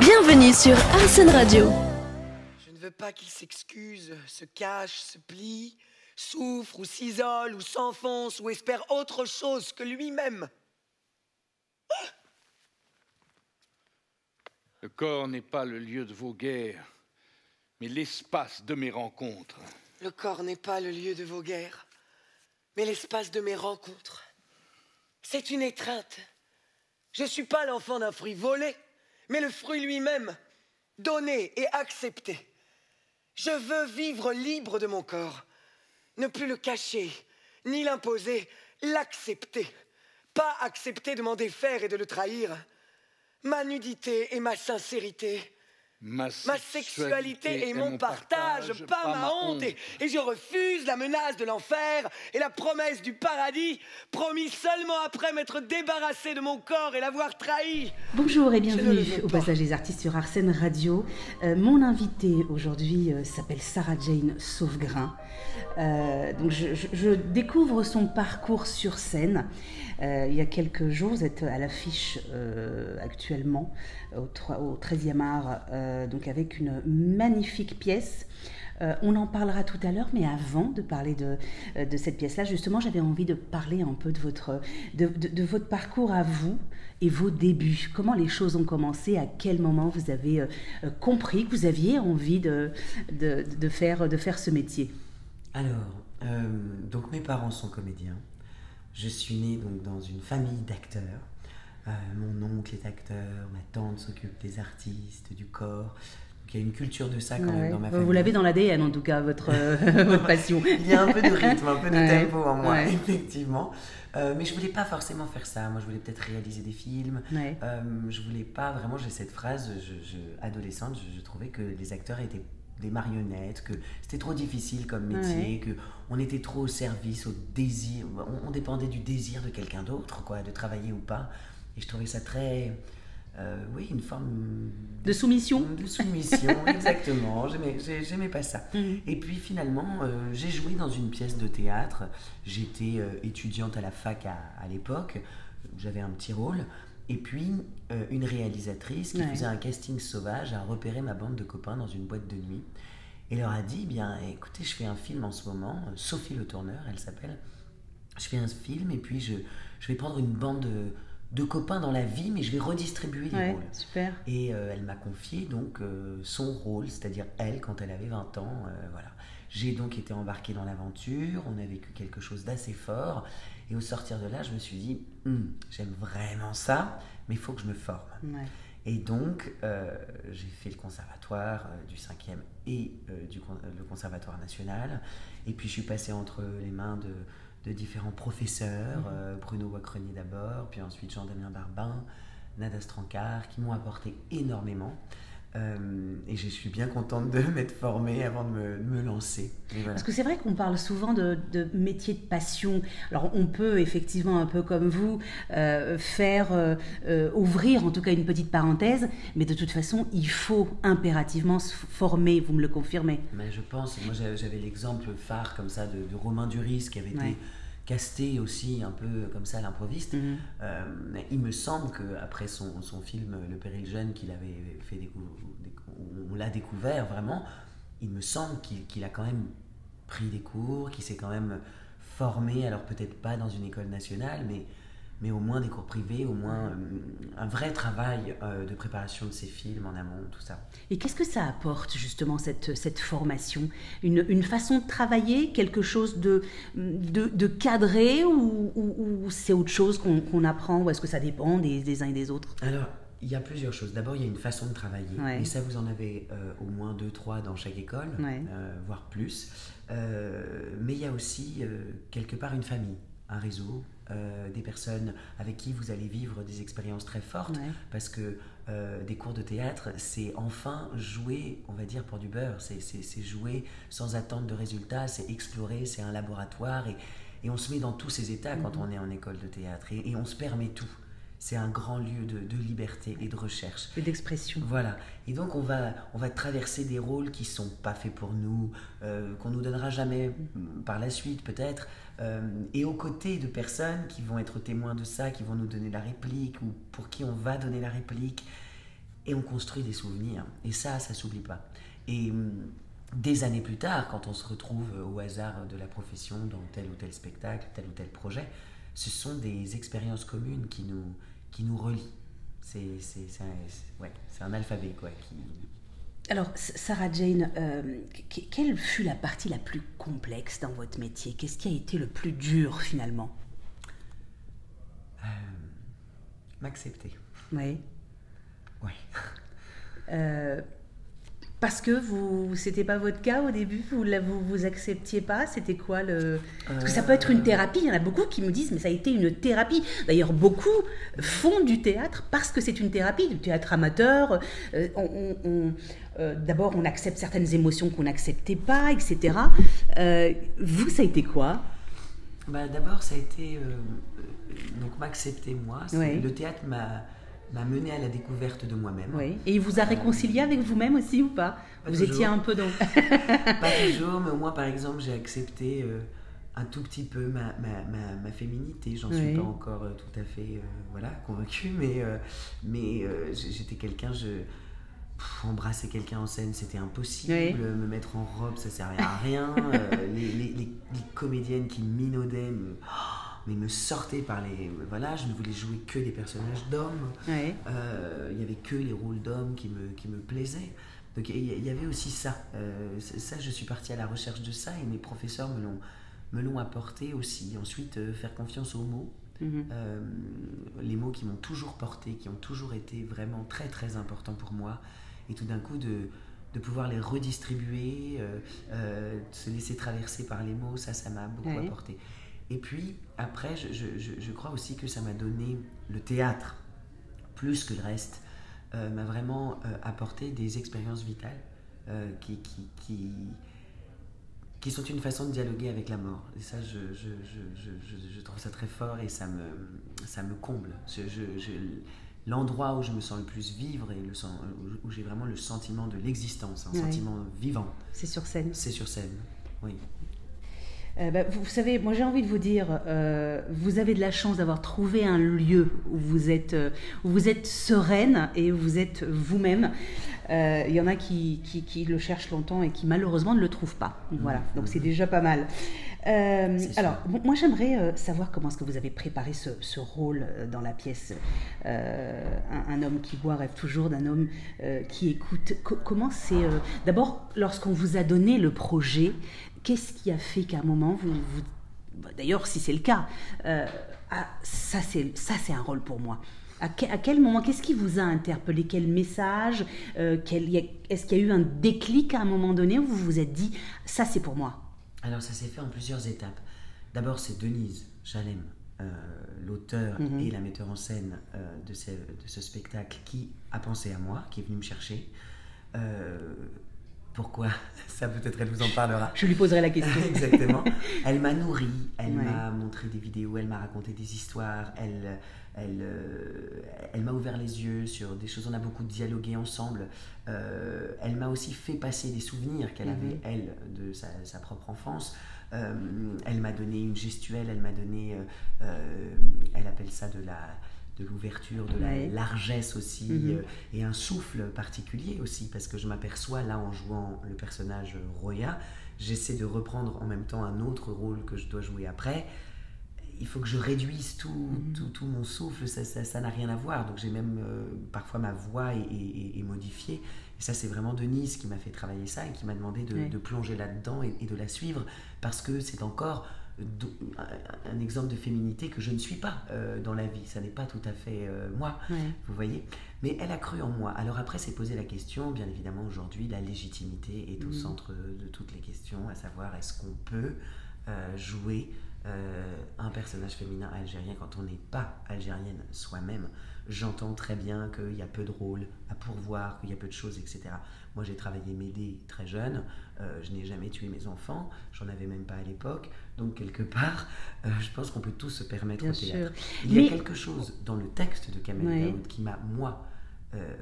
Bienvenue sur Arsène Radio. Je ne veux pas qu'il s'excuse, se cache, se plie, souffre ou s'isole ou s'enfonce ou espère autre chose que lui-même. Le corps n'est pas le lieu de vos guerres, mais l'espace de mes rencontres. Le corps n'est pas le lieu de vos guerres, mais l'espace de mes rencontres. C'est une étreinte. Je ne suis pas l'enfant d'un fruit volé, mais le fruit lui-même, donné et accepté. Je veux vivre libre de mon corps, ne plus le cacher, ni l'imposer, l'accepter. Pas accepter de m'en défaire et de le trahir. Ma nudité et ma sincérité. Ma sexualité est mon partage, pas ma honte. Et je refuse la menace de l'enfer et la promesse du paradis, promis seulement après m'être débarrassé de mon corps et l'avoir trahi. Bonjour et bienvenue au Passage des Artistes sur Arsène Radio. Mon invitée aujourd'hui s'appelle Sarah Jane Sauvegrain. Donc je découvre son parcours sur scène. Il y a quelques jours, vous êtes à l'affiche actuellement au 13e art, donc avec une magnifique pièce. On en parlera tout à l'heure, mais avant de parler de cette pièce-là, justement, j'avais envie de parler un peu de votre parcours à vous et vos débuts. Comment les choses ont commencé, à quel moment vous avez compris que vous aviez envie de faire ce métier? Alors, donc mes parents sont comédiens. Je suis née donc dans une famille d'acteurs. Mon oncle est acteur, ma tante s'occupe des artistes, du corps. Donc il y a une culture de ça quand même dans ma famille. Vous l'avez dans l'ADN en tout cas, votre passion. Il y a un peu de rythme, un peu de tempo en moi, effectivement. Mais je voulais pas forcément faire ça. Moi, je voulais peut-être réaliser des films. Je voulais pas vraiment. J'ai cette phrase, adolescente, je trouvais que les acteurs étaient des marionnettes, que c'était trop difficile comme métier, que on était trop au service, au désir, on dépendait du désir de quelqu'un d'autre, quoi, de travailler ou pas. Et je trouvais ça très, une forme de soumission. De soumission, exactement. J'aimais pas ça. Et puis finalement, j'ai joué dans une pièce de théâtre. J'étais étudiante à la fac à l'époque. J'avais un petit rôle. Et puis, une réalisatrice qui faisait un casting sauvage a repéré ma bande de copains dans une boîte de nuit et leur a dit, écoutez, je fais un film en ce moment, Sophie Le Tourneur, elle s'appelle. Je fais un film et puis je vais prendre une bande de copains dans la vie, mais je vais redistribuer les rôles. Super. Et elle m'a confié donc son rôle, c'est-à-dire elle, quand elle avait 20 ans. Voilà. J'ai donc été embarquée dans l'aventure, on a vécu quelque chose d'assez fort. Et au sortir de là, je me suis dit, j'aime vraiment ça, mais il faut que je me forme. Et donc, j'ai fait le conservatoire du 5e et le conservatoire national. Et puis, je suis passée entre les mains de différents professeurs, Bruno Wacrenier d'abord, puis ensuite Jean-Damien Barbin, Nada Strankar, qui m'ont apporté énormément. Et je suis bien contente de m'être formée avant de me lancer. Voilà. Parce que c'est vrai qu'on parle souvent de métier de passion. Alors on peut effectivement, un peu comme vous, ouvrir en tout cas une petite parenthèse, mais de toute façon il faut impérativement se former, vous me le confirmez? Mais je pense, moi j'avais l'exemple phare comme ça de Romain Duris qui avait été casté aussi un peu comme ça à l'improviste. Il me semble qu'après son film Le Péril Jeune qu'il avait fait on l'a découvert vraiment, il me semble qu'il a quand même pris des cours, qu'il s'est quand même formé, alors peut-être pas dans une école nationale, mais au moins des cours privés, au moins un vrai travail de préparation de ses films en amont, tout ça. Et qu'est-ce que ça apporte justement cette formation? Une façon de travailler, quelque chose de cadré, ou c'est autre chose qu'on apprend, ou est-ce que ça dépend des uns et des autres? Alors, il y a plusieurs choses. D'abord, il y a une façon de travailler, et ça vous en avez au moins 2-3 dans chaque école, voire plus. Mais il y a aussi quelque part une famille, un réseau, des personnes avec qui vous allez vivre des expériences très fortes, parce que des cours de théâtre, c'est enfin jouer, on va dire, pour du beurre, c'est jouer sans attendre de résultats, c'est explorer, c'est un laboratoire, et on se met dans tous ces états quand on est en école de théâtre, et on se permet tout. C'est un grand lieu de liberté et de recherche. Et d'expression. Voilà. Et donc, on va traverser des rôles qui ne sont pas faits pour nous, qu'on ne nous donnera jamais par la suite, peut-être. Et aux côtés de personnes qui vont être témoins de ça, qui vont nous donner la réplique, ou pour qui on va donner la réplique. Et on construit des souvenirs. Et ça s'oublie pas. Et des années plus tard, quand on se retrouve au hasard de la profession dans tel ou tel spectacle, tel ou tel projet, ce sont des expériences communes qui nous relient. C'est un alphabet, quoi. Alors, Sarah Jane, quelle fut la partie la plus complexe dans votre métier? Qu'est-ce qui a été le plus dur, finalement? M'accepter. Oui. Oui. Parce que c'était pas votre cas au début, vous acceptiez pas, c'était quoi Parce que ça peut être une thérapie, il y en a beaucoup qui me disent mais ça a été une thérapie. D'ailleurs beaucoup font du théâtre parce que c'est une thérapie, du théâtre amateur. D'abord on accepte certaines émotions qu'on n'acceptait pas, etc. Vous ça a été quoi? D'abord ça a été donc m'accepter moi. Oui. Le théâtre m'a mené à la découverte de moi-même. Oui. Et il vous a réconcilié avec vous-même aussi ou pas? Vous toujours. Étiez un peu dans... Pas toujours, mais moi par exemple j'ai accepté un tout petit peu ma féminité. J'en suis pas encore tout à fait convaincue, mais j'étais quelqu'un, embrasser quelqu'un en scène c'était impossible, me mettre en robe ça servait à rien, les comédiennes qui minaudaient mais me sortaient par les... Voilà, je ne voulais jouer que des personnages d'hommes. Il n'y avait que les rôles d'hommes qui me plaisaient. Donc il y avait aussi ça. Ça, je suis partie à la recherche de ça et mes professeurs me l'ont apporté aussi. Ensuite, faire confiance aux mots. Les mots qui m'ont toujours porté, qui ont toujours été vraiment très très importants pour moi. Et tout d'un coup, de pouvoir les redistribuer, se laisser traverser par les mots, ça m'a beaucoup apporté. Et puis, après, je crois aussi que ça m'a donné le théâtre, plus que le reste, m'a vraiment apporté des expériences vitales qui sont une façon de dialoguer avec la mort. Et ça, je trouve ça très fort et ça me comble. L'endroit où je me sens le plus vivre et où j'ai vraiment le sentiment de l'existence, un sentiment vivant. C'est sur scène. C'est sur scène, oui. Vous savez, moi j'ai envie de vous dire, vous avez de la chance d'avoir trouvé un lieu où vous êtes sereine et où vous êtes vous-même. Il y en a qui le cherchent longtemps et qui malheureusement ne le trouvent pas. Voilà, donc c'est déjà pas mal. Alors, moi j'aimerais savoir comment est-ce que vous avez préparé ce rôle dans la pièce. Un homme qui boit rêve toujours d'un homme qui écoute. Comment c'est... D'abord, lorsqu'on vous a donné le projet, qu'est-ce qui a fait qu'à un moment, d'ailleurs, si c'est le cas, ça c'est un rôle pour moi. À quel moment, qu'est-ce qui vous a interpellé? Quel message? Est-ce qu'il y a eu un déclic à un moment donné où vous vous êtes dit, ça c'est pour moi? Alors ça s'est fait en plusieurs étapes. D'abord c'est Denise Chalem, l'auteur et la metteur en scène de ce spectacle qui a pensé à moi, qui est venue me chercher. Pourquoi? Ça peut-être elle vous en parlera. Je lui poserai la question. Exactement. Elle m'a nourri, elle m'a montré des vidéos, elle m'a raconté des histoires, elle m'a ouvert les yeux sur des choses, on a beaucoup dialogué ensemble. Elle m'a aussi fait passer des souvenirs qu'elle avait, elle, de sa propre enfance. Elle m'a donné une gestuelle, elle m'a donné, elle appelle ça de l'ouverture, de la largesse aussi, et un souffle particulier aussi, parce que je m'aperçois là en jouant le personnage Roya, j'essaie de reprendre en même temps un autre rôle que je dois jouer après. Il faut que je réduise tout mon souffle, ça n'a rien à voir, donc j'ai même parfois ma voix est modifiée, et ça c'est vraiment Denise qui m'a fait travailler ça et qui m'a demandé de plonger là-dedans et de la suivre, parce que c'est encore un exemple de féminité que je ne suis pas dans la vie, ça n'est pas tout à fait moi, vous voyez, mais elle a cru en moi. Alors après s'est posé la question, bien évidemment aujourd'hui la légitimité est au centre de toutes les questions, à savoir est-ce qu'on peut jouer un personnage féminin algérien quand on n'est pas algérienne soi-même. J'entends très bien qu'il y a peu de rôles à pourvoir, qu'il y a peu de choses, etc. Moi j'ai travaillé Médée très jeune, je n'ai jamais tué mes enfants, j'en avais même pas à l'époque, donc quelque part je pense qu'on peut tous se permettre au théâtre. Il y a quelque chose dans le texte de Kamel Daoud qui m'a, moi,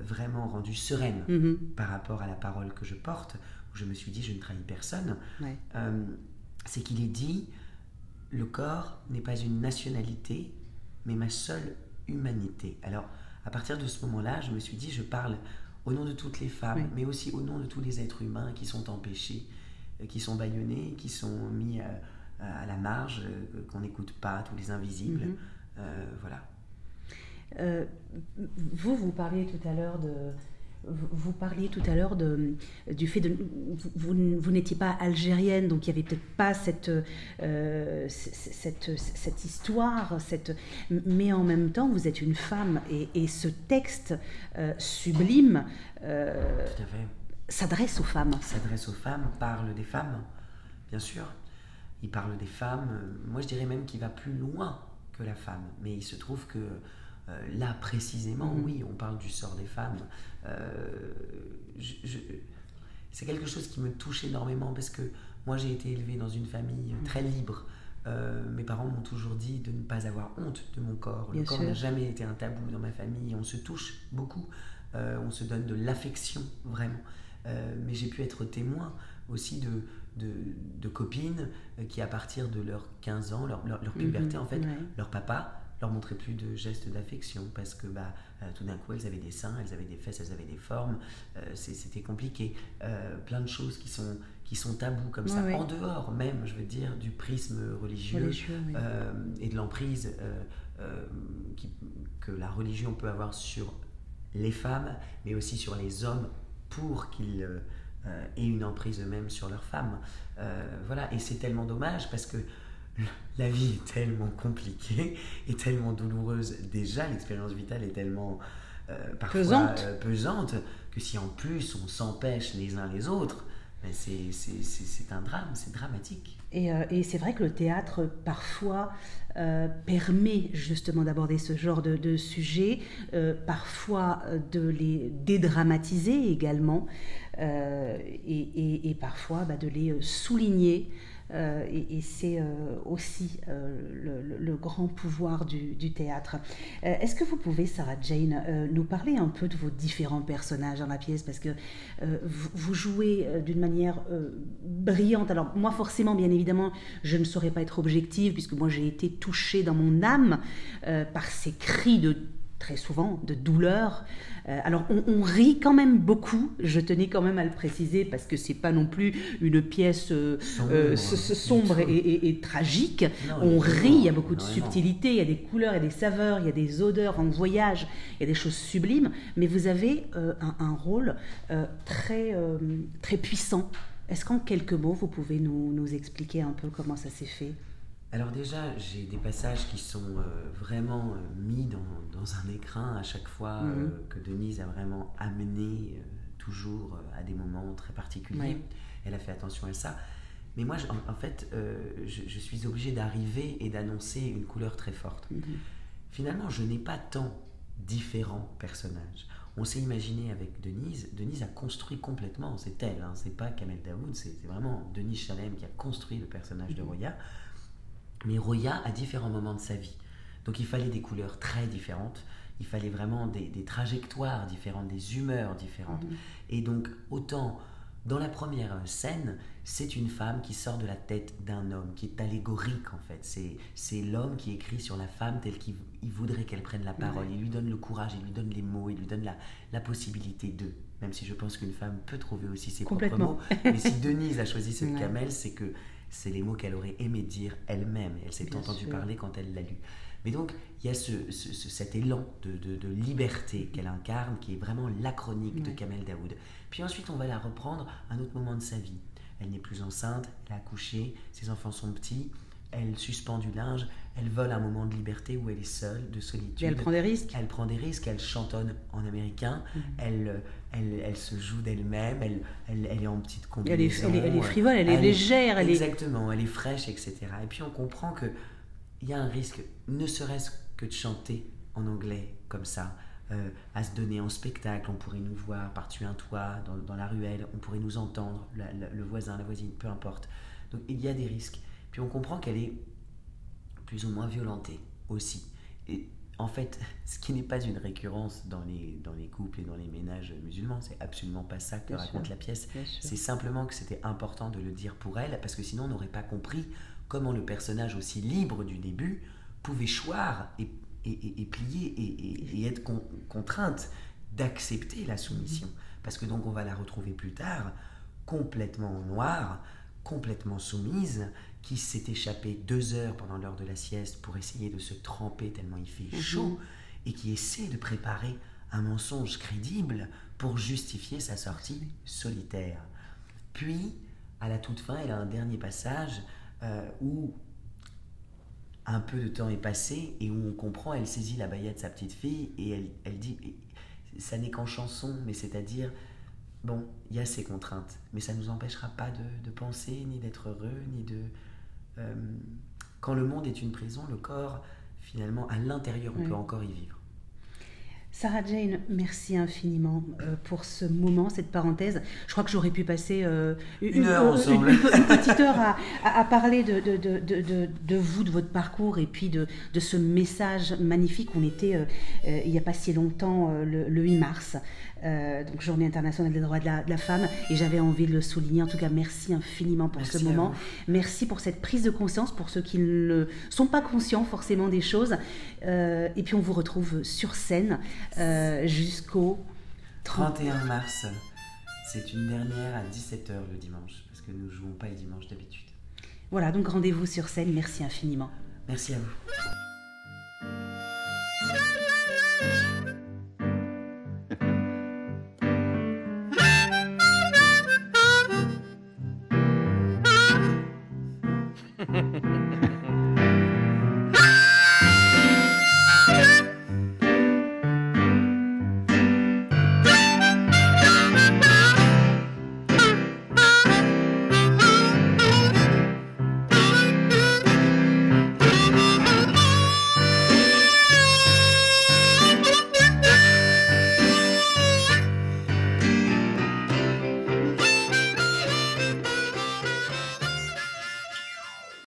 vraiment rendue sereine par rapport à la parole que je porte, où je me suis dit je ne trahis personne, c'est qu'il est dit: le corps n'est pas une nationalité mais ma seule humanité. Alors à partir de ce moment-là, je me suis dit, je parle au nom de toutes les femmes, mais aussi au nom de tous les êtres humains qui sont empêchés, qui sont bâillonnés, qui sont mis à la marge, qu'on n'écoute pas, tous les invisibles. Voilà. Vous parliez tout à l'heure du fait de vous n'étiez pas algérienne, donc il n'y avait peut-être pas cette histoire, mais en même temps vous êtes une femme et ce texte sublime Tout à fait. S'adresse aux femmes. S'adresse aux femmes, parle des femmes, bien sûr. Il parle des femmes. Moi je dirais même qu'il va plus loin que la femme, mais il se trouve que là précisément, oui, on parle du sort des femmes. C'est quelque chose qui me touche énormément parce que moi j'ai été élevée dans une famille très libre. Mes parents m'ont toujours dit de ne pas avoir honte de mon corps. Le corps n'a jamais été un tabou dans ma famille. On se touche beaucoup, on se donne de l'affection vraiment. Mais j'ai pu être témoin aussi de copines qui à partir de leurs 15 ans, leur puberté en fait, leur papa leur montrait plus de gestes d'affection parce que tout d'un coup elles avaient des seins, elles avaient des fesses, elles avaient des formes, c'était compliqué. Plein de choses qui sont tabous comme ça, en dehors même, je veux dire, du prisme religieux et de l'emprise que la religion peut avoir sur les femmes, mais aussi sur les hommes pour qu'ils aient une emprise eux-mêmes sur leurs femmes. Voilà, et c'est tellement dommage parce que la vie est tellement compliquée et tellement douloureuse. Déjà, l'expérience vitale est tellement parfois pesante que si en plus on s'empêche les uns les autres, ben c'est un drame, c'est dramatique. Et c'est vrai que le théâtre parfois permet justement d'aborder ce genre de sujets, parfois de les dédramatiser également, et parfois de les souligner. Et c'est aussi le grand pouvoir du théâtre. Est-ce que vous pouvez, Sarah Jane, nous parler un peu de vos différents personnages dans la pièce, parce que vous jouez d'une manière brillante. Alors moi forcément, bien évidemment, je ne saurais pas être objective, puisque moi j'ai été touchée dans mon âme par ces cris très souvent de douleur. Alors on rit quand même beaucoup, je tenais quand même à le préciser parce que c'est pas non plus une pièce sombre et tragique. Non, on rit, il y a beaucoup de subtilité, il y a des couleurs, il y a des saveurs, il y a des odeurs, on voyage, il y a des choses sublimes, mais vous avez un rôle très puissant. Est-ce qu'en quelques mots vous pouvez nous expliquer un peu comment ça s'est fait ? Alors déjà, j'ai des passages qui sont vraiment mis dans un écrin à chaque fois que Denise a vraiment amené toujours à des moments très particuliers. Elle a fait attention à ça. Mais moi, en fait, je suis obligée d'arriver et d'annoncer une couleur très forte. Finalement, je n'ai pas tant différents personnages. On s'est imaginé avec Denise. Denise a construit complètement, c'est elle, hein, c'est pas Kamel Daoud, c'est vraiment Denise Chalem qui a construit le personnage de Roya. Mais Roya à différents moments de sa vie. Donc il fallait des couleurs très différentes, il fallait vraiment des trajectoires différentes, des humeurs différentes. Et donc autant dans la première scène, c'est une femme qui sort de la tête d'un homme, qui est allégorique en fait. C'est l'homme qui écrit sur la femme tel qu'il voudrait qu'elle prenne la parole. Il lui donne le courage, il lui donne les mots, il lui donne la possibilité de. Même si je pense qu'une femme peut trouver aussi ses propres mots. Mais si Denise a choisi ce Kamel, c'est que c'est les mots qu'elle aurait aimé dire elle-même. Elle s'est entendue parler quand elle l'a lu. Mais donc, il y a cet élan de liberté qu'elle incarne, qui est vraiment la chronique de Kamel Daoud. Puis ensuite, on va la reprendre à un autre moment de sa vie. Elle n'est plus enceinte, elle a accouché, ses enfants sont petits, elle suspend du linge, elle vole un moment de liberté où elle est seule, de solitude. Et elle prend des risques. Elle prend des risques, elle chantonne en américain, elle se joue d'elle-même, elle est en petite combinaison. Elle est frivole, elle est légère. Exactement, elle est fraîche, etc. Et puis on comprend qu'il y a un risque, ne serait-ce que de chanter en anglais comme ça, à se donner en spectacle. On pourrait nous voir par-dessus un toit, dans la ruelle, on pourrait nous entendre, le voisin, la voisine, peu importe. Donc il y a des risques. Puis on comprend qu'elle est plus ou moins violentée aussi. Et en fait, ce qui n'est pas une récurrence dans les couples et dans les ménages musulmans, c'est absolument pas ça que raconte la pièce. C'est simplement que c'était important de le dire pour elle, parce que sinon on n'aurait pas compris comment le personnage aussi libre du début pouvait choir et et plier et être contrainte d'accepter la soumission. Parce que donc on va la retrouver plus tard, complètement en noir, complètement soumise, qui s'est échappée 2 heures pendant l'heure de la sieste pour essayer de se tremper tellement il fait chaud, et qui essaie de préparer un mensonge crédible pour justifier sa sortie solitaire. Puis, à la toute fin, elle a un dernier passage où un peu de temps est passé et où on comprend, elle saisit la baïette de sa petite fille et elle dit, ça n'est qu'en chanson, mais c'est-à-dire, bon, il y a ces contraintes, mais ça ne nous empêchera pas de penser, ni d'être heureux, ni de... quand le monde est une prison, le corps, finalement, à l'intérieur, on peut encore y vivre. Sarah Jane, merci infiniment pour ce moment, cette parenthèse. Je crois que j'aurais pu passer une petite heure à parler de vous, de votre parcours et puis de ce message magnifique. On était, il n'y a pas si longtemps, le 8 mars, donc Journée internationale des droits de la femme, et j'avais envie de le souligner. En tout cas, merci infiniment pour ce moment. Merci pour cette prise de conscience, pour ceux qui ne sont pas conscients forcément des choses. Et puis on vous retrouve sur scène jusqu'au 31 mars. C'est une dernière à 17h le dimanche, parce que nous ne jouons pas les dimanches d'habitude. Voilà, donc rendez-vous sur scène. Merci infiniment. Merci à vous.